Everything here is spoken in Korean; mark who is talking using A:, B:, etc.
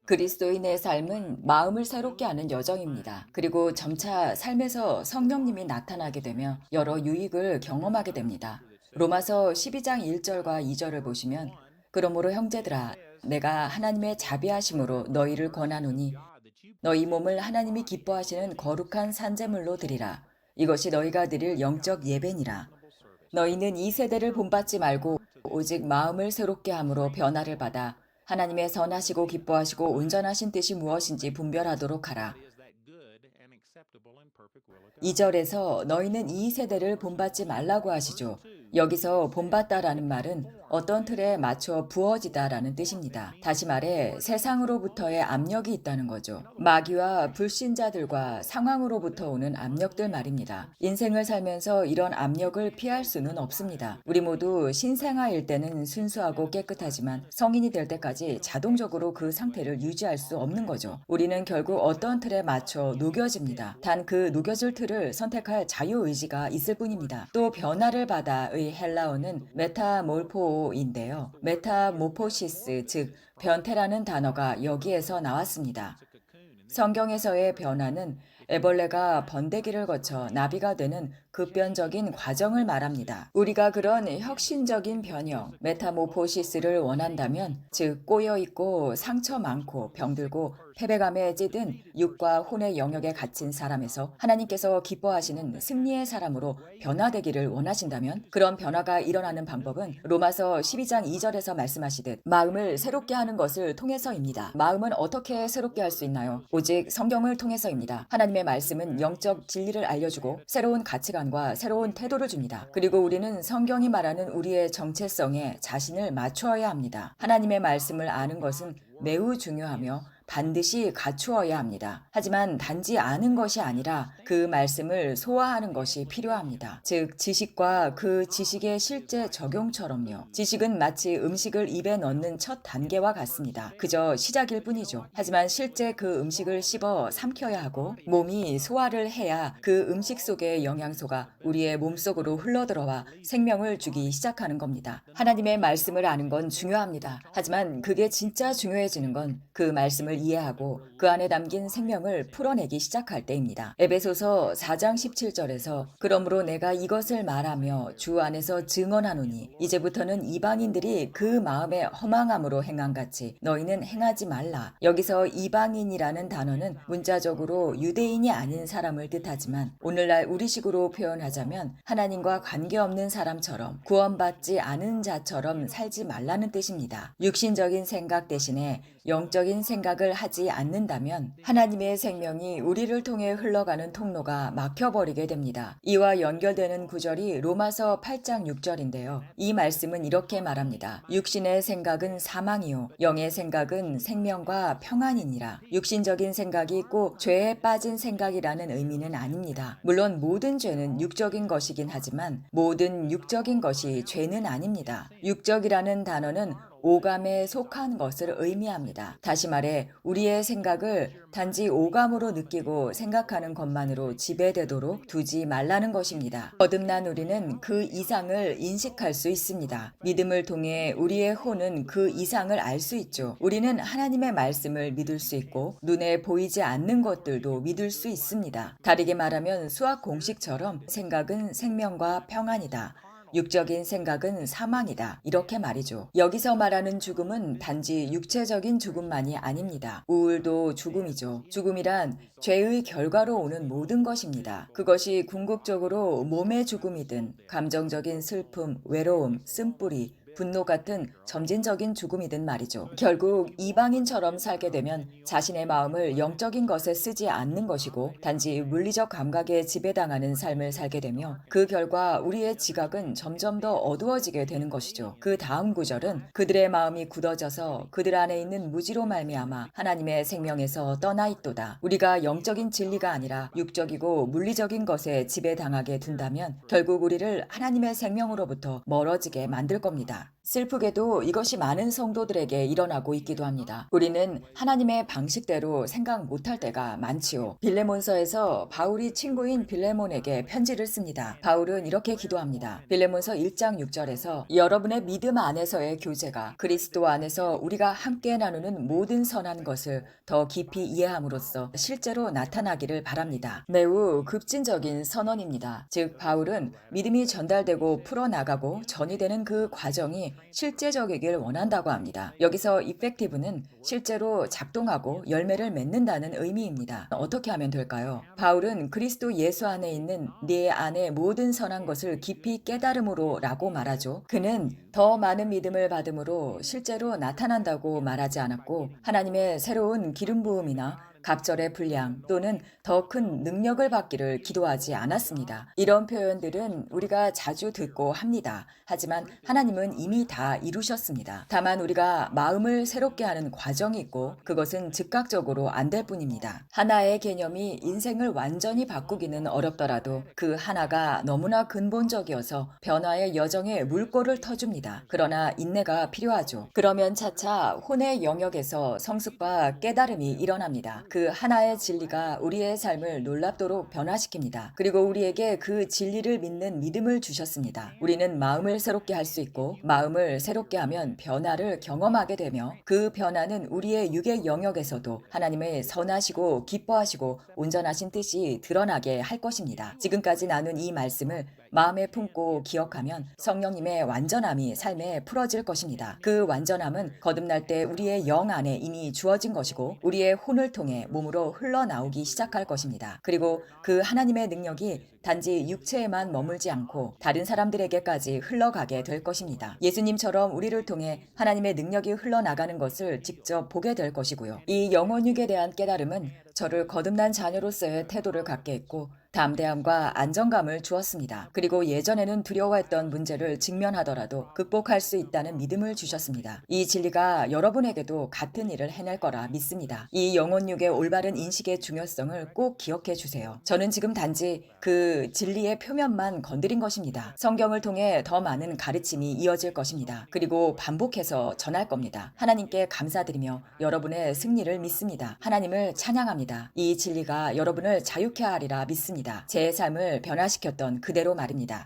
A: 그리스도인의 삶은 마음을 새롭게 하는 여정입니다. 그리고 점차 삶에서 성령님이 나타나게 되며 여러 유익을 경험하게 됩니다. 로마서 12장 1절과 2절을 보시면 그러므로 형제들아 내가 하나님의 자비하심으로 너희를 권하노니 너희 몸을 하나님이 기뻐하시는 거룩한 산제물로 드리라. 이것이 너희가 드릴 영적 예배니라. 너희는 이 세대를 본받지 말고 오직 마음을 새롭게 함으로 변화를 받아 하나님의 선하시고 기뻐하시고 온전하신 뜻이 무엇인지 분별하도록 하라. 2절에서 너희는 이 세대를 본받지 말라고 하시죠. 여기서 본받다라는 말은 어떤 틀에 맞춰 부어지다라는 뜻입니다. 다시 말해 세상으로부터의 압력이 있다는 거죠. 마귀와 불신자들과 상황으로부터 오는 압력들 말입니다. 인생을 살면서 이런 압력을 피할 수는 없습니다. 우리 모두 신생아일 때는 순수하고 깨끗하지만 성인이 될 때까지 자동적으로 그 상태를 유지할 수 없는 거죠. 우리는 결국 어떤 틀에 맞춰 녹여집니다. 단 그 녹여질 틀을 선택할 자유의지가 있을 뿐입니다. 또 변화를 받아의 헬라어는 메타몰포인데요. 메타모포시스, 즉 변태라는 단어가 여기에서 나왔습니다. 성경에서의 변화는 애벌레가 번데기를 거쳐 나비가 되는 급변적인 과정을 말합니다. 우리가 그런 혁신적인 변형, 메타모포시스를 원한다면, 즉 꼬여있고 상처 많고 병들고 패배감에 찌든 육과 혼의 영역에 갇힌 사람에서 하나님께서 기뻐하시는 승리의 사람으로 변화되기를 원하신다면 그런 변화가 일어나는 방법은 로마서 12장 2절에서 말씀하시듯 마음을 새롭게 하는 것을 통해서입니다. 마음은 어떻게 새롭게 할 수 있나요? 오직 성경을 통해서입니다. 하나님의 말씀은 영적 진리를 알려주고 새로운 가치관과 새로운 태도를 줍니다. 그리고 우리는 성경이 말하는 우리의 정체성에 자신을 맞추어야 합니다. 하나님의 말씀을 아는 것은 매우 중요하며 반드시 갖추어야 합니다. 하지만 단지 아는 것이 아니라 그 말씀을 소화하는 것이 필요합니다. 즉 지식과 그 지식의 실제 적용처럼요. 지식은 마치 음식을 입에 넣는 첫 단계와 같습니다. 그저 시작일 뿐이죠. 하지만 실제 그 음식을 씹어 삼켜야 하고 몸이 소화를 해야 그 음식 속의 영양소가 우리의 몸속으로 흘러들어와 생명을 주기 시작하는 겁니다. 하나님의 말씀을 아는 건 중요합니다. 하지만 그게 진짜 중요해지는 건 그 말씀을 이해하고 그 안에 담긴 생명을 풀어내기 시작할 때입니다. 에베소서 4장 17절에서 그러므로 내가 이것을 말하며 주 안에서 증언하노니 이제부터는 이방인들이 그 마음에 허망함으로 행함같이 너희는 행하지 말라. 여기서 이방인이라는 단어는 문자적으로 유대인이 아닌 사람을 뜻하지만 오늘날 우리식으로 표현하자면 하나님과 관계없는 사람처럼 구원받지 않은 자처럼 살지 말라는 뜻입니다. 육신적인 생각 대신에 영적인 생각을 하지 않는다면 하나님의 생명이 우리를 통해 흘러가는 통로가 막혀버리게 됩니다. 이와 연결되는 구절이 로마서 8장 6절인데요. 이 말씀은 이렇게 말합니다. 육신의 생각은 사망이요 영의 생각은 생명과 평안이니라. 육신적인 생각이 꼭 죄에 빠진 생각이라는 의미는 아닙니다. 물론 모든 죄는 육적인 것이긴 하지만 모든 육적인 것이 죄는 아닙니다. 육적이라는 단어는 오감에 속한 것을 의미합니다. 다시 말해 우리의 생각을 단지 오감으로 느끼고 생각하는 것만으로 지배되도록 두지 말라는 것입니다. 거듭난 우리는 그 이상을 인식할 수 있습니다. 믿음을 통해 우리의 혼은 그 이상을 알 수 있죠. 우리는 하나님의 말씀을 믿을 수 있고 눈에 보이지 않는 것들도 믿을 수 있습니다. 다르게 말하면 수학 공식처럼 생각은 생명과 평안이다. 육적인 생각은 사망이다. 이렇게 말이죠. 여기서 말하는 죽음은 단지 육체적인 죽음만이 아닙니다. 우울도 죽음이죠. 죽음이란 죄의 결과로 오는 모든 것입니다. 그것이 궁극적으로 몸의 죽음이든 감정적인 슬픔, 외로움, 쓴뿌리, 분노 같은 점진적인 죽음이든 말이죠. 결국 이방인처럼 살게 되면 자신의 마음을 영적인 것에 쓰지 않는 것이고 단지 물리적 감각에 지배당하는 삶을 살게 되며 그 결과 우리의 지각은 점점 더 어두워지게 되는 것이죠. 그 다음 구절은 그들의 마음이 굳어져서 그들 안에 있는 무지로 말미암아 하나님의 생명에서 떠나 있도다. 우리가 영적인 진리가 아니라 육적이고 물리적인 것에 지배당하게 둔다면 결국 우리를 하나님의 생명으로부터 멀어지게 만들 겁니다. 슬프게도 이것이 많은 성도들에게 일어나고 있기도 합니다. 우리는 하나님의 방식대로 생각 못할 때가 많지요. 빌레몬서에서 바울이 친구인 빌레몬에게 편지를 씁니다. 바울은 이렇게 기도합니다. 빌레몬서 1장 6절에서 여러분의 믿음 안에서의 교제가 그리스도 안에서 우리가 함께 나누는 모든 선한 것을 더 깊이 이해함으로써 실제로 나타나기를 바랍니다. 매우 급진적인 선언입니다. 즉 바울은 믿음이 전달되고 풀어나가고 전이되는 그 과정이 실제적이길 원한다고 합니다. 여기서 effective는 실제로 작동하고 열매를 맺는다는 의미입니다. 어떻게 하면 될까요? 바울은 그리스도 예수 안에 있는 네 안에 모든 선한 것을 깊이 깨달음으로 라고 말하죠. 그는 더 많은 믿음을 받음으로 실제로 나타난다고 말하지 않았고 하나님의 새로운 기름 부음이나 갑절의 분량 또는 더 큰 능력을 받기를 기도하지 않았습니다. 이런 표현들은 우리가 자주 듣고 합니다. 하지만 하나님은 이미 다 이루셨습니다. 다만 우리가 마음을 새롭게 하는 과정이 있고 그것은 즉각적으로 안 될 뿐입니다. 하나의 개념이 인생을 완전히 바꾸기는 어렵더라도 그 하나가 너무나 근본적이어서 변화의 여정에 물꼬를 터줍니다. 그러나 인내가 필요하죠. 그러면 차차 혼의 영역에서 성숙과 깨달음이 일어납니다. 그 하나의 진리가 우리의 삶을 놀랍도록 변화시킵니다. 그리고 우리에게 그 진리를 믿는 믿음을 주셨습니다. 우리는 마음을 새롭게 할 수 있고 마음을 새롭게 하면 변화를 경험하게 되며 그 변화는 우리의 육의 영역에서도 하나님의 선하시고 기뻐하시고 온전하신 뜻이 드러나게 할 것입니다. 지금까지 나눈 이 말씀을 마음에 품고 기억하면 성령님의 완전함이 삶에 풀어질 것입니다. 그 완전함은 거듭날 때 우리의 영 안에 이미 주어진 것이고 우리의 혼을 통해 몸으로 흘러나오기 시작할 것입니다. 그리고 그 하나님의 능력이 단지 육체에만 머물지 않고 다른 사람들에게까지 흘러가게 될 것입니다. 예수님처럼 우리를 통해 하나님의 능력이 흘러나가는 것을 직접 보게 될 것이고요. 이 영혼육에 대한 깨달음은 저를 거듭난 자녀로서의 태도를 갖게 했고 담대함과 안정감을 주었습니다. 그리고 예전에는 두려워했던 문제를 직면하더라도 극복할 수 있다는 믿음을 주셨습니다. 이 진리가 여러분에게도 같은 일을 해낼 거라 믿습니다. 이 영혼육의 올바른 인식의 중요성을 꼭 기억해 주세요. 저는 지금 단지 그 진리의 표면만 건드린 것입니다. 성경을 통해 더 많은 가르침이 이어질 것입니다. 그리고 반복해서 전할 겁니다. 하나님께 감사드리며 여러분의 승리를 믿습니다. 하나님을 찬양합니다. 이 진리가 여러분을 자유케 하리라 믿습니다. 제 삶을 변화시켰던 그대로 말입니다.